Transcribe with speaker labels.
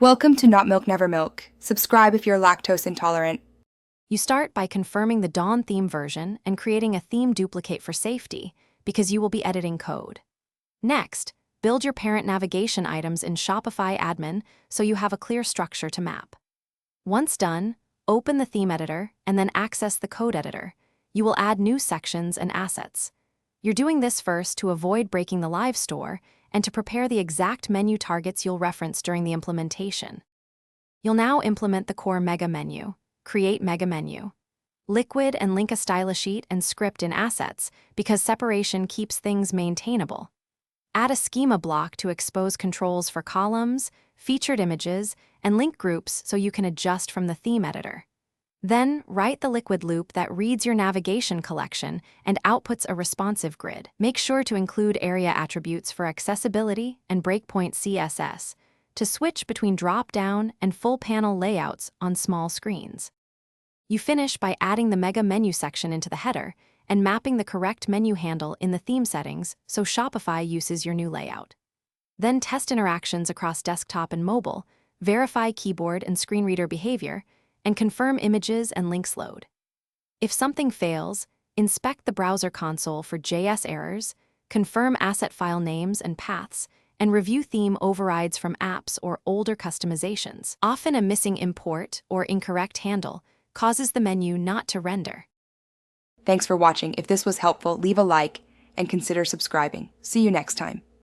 Speaker 1: Welcome to Not Milk Never Milk. Subscribe if you're lactose intolerant.
Speaker 2: You start by confirming the Dawn theme version and creating a theme duplicate for safety, because you will be editing code. Next, build your parent navigation items in Shopify admin so you have a clear structure to map. Once done, open the theme editor and then access the code editor. You will add new sections and assets. You're doing this first to avoid breaking the live store and to prepare the exact menu targets you'll reference during the implementation. You'll now implement the core mega menu. Create mega menu. Liquid and link a style sheet and script in assets because separation keeps things maintainable. Add a schema block to expose controls for columns, featured images, and link groups so you can adjust from the theme editor. Then, write the liquid loop that reads your navigation collection and outputs a responsive grid. Make sure to include area attributes for accessibility and breakpoint CSS to switch between drop-down and full panel layouts on small screens. You finish by adding the mega menu section into the header and mapping the correct menu handle in the theme settings so Shopify uses your new layout. Then test interactions across desktop and mobile, verify keyboard and screen reader behavior, and confirm images and links load. If something fails, inspect the browser console for JS errors, confirm asset file names and paths, and review theme overrides from apps or older customizations. Often a missing import or incorrect handle causes the menu not to render.
Speaker 1: Thanks for watching. If this was helpful, leave a like and consider subscribing. See you next time.